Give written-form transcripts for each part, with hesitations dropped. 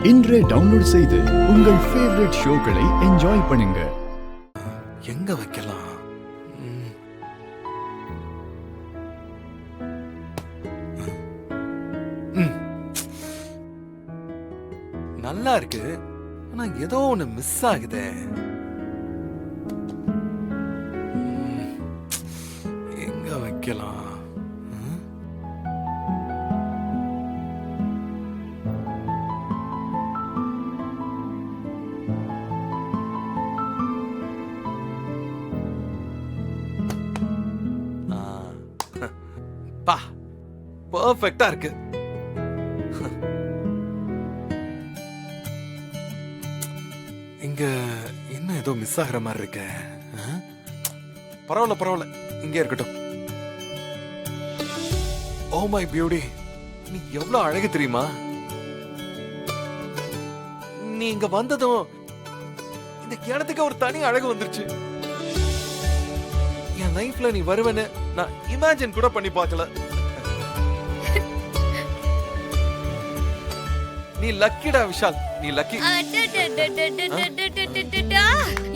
இன்றே டவுன்லோட் செய்து உங்கள் ஃபேவரட் ஷோக்களை என்ஜாய் பண்ணுங்க. எங்க வைக்கலாம்? நல்லா இருக்கு, ஆனா ஏதோ ஒண்ணு மிஸ் ஆகுதே. எங்க வைக்கலாம்? பா, பெர்ஃபெக்ட்டா இருக்கு. இங்க இன்னும் ஏதோ மிஸ் ஆகிற மாதிரி இருக்க. பரவாயில்ல பரவாயில்ல, இங்கே இருக்கட்டும். ஓ மை பியூட்டி, நீ எவ்வளவு அழகு தெரியுமா? நீ இங்க வந்ததும் இந்த கிணத்துக்கு ஒரு தனி அழகு வந்துருச்சு. என் லைஃப்ல நீ வருவேன்னு நான் இமேஜின் கூட பண்ணி பார்க்கல. நீ லக்கிடா விஷால், நீ லக்கி.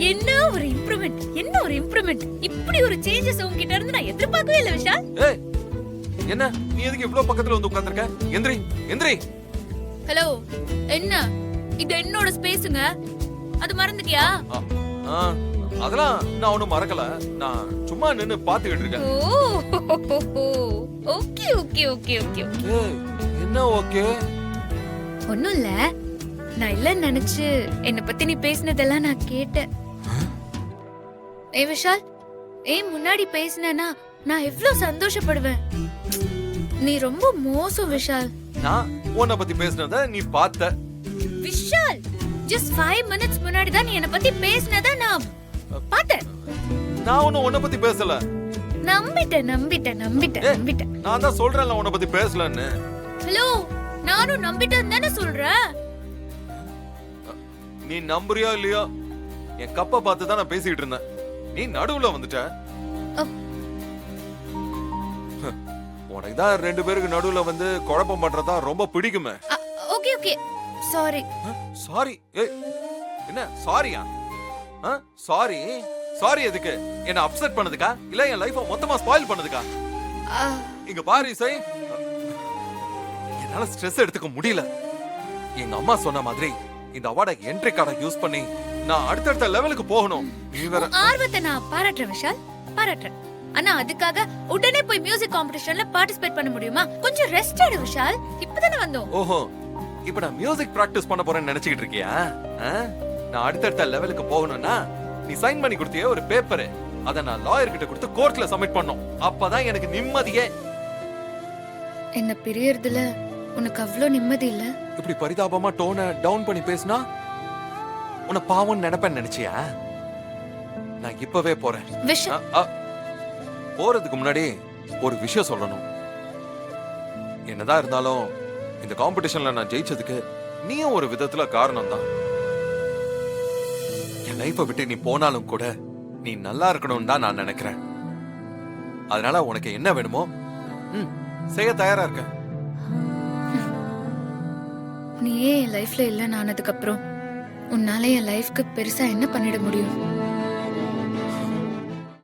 என்ன ஒரு இம்ப்ரூவ்மென்ட், என்ன ஒரு இம்ப்ரூவ்மென்ட். இப்படி ஒரு சேஞ்சஸ் உன்கிட்ட இருந்து நான் எதிர்பார்க்கவே இல்ல விஷால். ஏய், என்ன நீ எதுக்கு இவ்ளோ பக்கத்துல வந்து உட்கார்ந்திருக்க? எந்திரி எந்திரி. ஹலோ, என்ன இது என்னோட ஸ்பேஸ்ங்க, அது மறந்துட்டியா? அதெல்லாம் நான் ஒண்ணும் மறக்கல, நான் சும்மா நின்னு பாத்துக்கிட்டு இருக்கேன். Okay okay okay okay. என்ன ஓகே? ஒண்ணும் இல்ல, நான் இல்லன்னு நினைச்சு என்ன பத்தி நீ பேசினதெல்லாம் நான் கேட்டேன். ஏ விஷால், முன்னாடி பேசினா நான் எவ்வளவு சந்தோஷப்படுவேன். நீ ரொம்ப மோசம் விஷால். நான் உன்னை பத்தி பேசினத நீ பார்த்த? விஷால், just 5 minutes முன்னாடி தான் நீ என்ன பத்தி பேசினத நான் பார்த்தேன். நான் உன்னை பத்தி பேசல. நம்பிட்டேன் நம்பிட்டேன் நம்பிட்டேன் நம்பிட்டேன். நான் தான் சொல்றேன்ல உன்னை பத்தி பேசலன்னு. ஹலோ, நானும் நம்பிட்டேன்னு தானே சொல்றேன். நீ நம்புறியோ இல்லையோ, என் கப்ப பார்த்து தான் நான் பேசிட்டு இருந்தேன். நீ நடுவுல வந்துட்ட. உனக்கு தான் 2 பேருக்கு நடுவுல வந்து குழப்பம் பண்றதா ரொம்ப பிடிக்குமே. Okay okay, sorry. சாரி? என்ன சாரியா? சாரி சாரி எதுக்கு? என்ன அப்செட் பண்ணதுக்கா இல்ல என் லைஃப மொத்தமா ஸ்பாயில் பண்ணதுக்கா? இங்க பாரு இசை, என்னால ஸ்ட்ரெஸ் எடுத்துக்க முடியல. எங்க அம்மா சொன்ன மாதிரி இந்த அவார்டை என்ட்ரி கார்டை யூஸ் பண்ணி நான் அடுத்தடுத்த லெவலுக்கு போகணும். நீ வேற ஆர்வத்தை நான் பாராட்டுறேன் விஷால், பாராட்டுறேன். ஆனா அதுக்காக உடனே போய் மியூசிக் காம்படிஷன்ல பார்ட்டிசிபேட் பண்ண முடியுமா? கொஞ்சம் ரெஸ்ட் எடு விஷால், இப்பதானே வந்தோம். ஓஹோ, இப்ப நான் மியூசிக் பிராக்டிஸ் பண்ண போறேன்னு நினைச்சிட்டு இருக்கியா? நான் அடுத்தடுத்த லெவலுக்கு போகணும்னா நீ சைன் பண்ணி கொடுத்தியே ஒரு பேப்பர், அத நான் லாயர் கிட்ட கொடுத்து கோர்ட்ல சப்மிட் பண்ணனும். அப்பதான் எனக்கு நிம்மதியே. என்ன பிரியறதுல உனக்கு அவ்வளவு நிம்மதி இல்ல? இப்படி பரிதாபமா டோனை டவுன் பண்ணி பேசினா உன்னை பாவம் நினைப்பேன்னு நினைச்சியா? நான் இப்பவே போறேன். போறதுக்கு முன்னாடி ஒரு விஷயம் சொல்லணும். என்னதான் இருந்தாலும் இந்த காம்படிஷன்ல நான் ஜெயிச்சதுக்கு நீயும் ஒரு விதத்துல காரணம் தான். என் லைஃபை விட்டு நீ போனாலும் கூட நீ நல்லா இருக்கணும்னு தான் நான் நினைக்கிறேன். அதனால உனக்கு என்ன வேணுமோ செய்ய தயாரா இருக்க. நீயே என் லைஃப்ல இல்லன்னு ஆனதுக்கு அப்புறம் உன்னால என் லைஃப்க்கு பெருசா என்ன பண்ணிட முடியும்?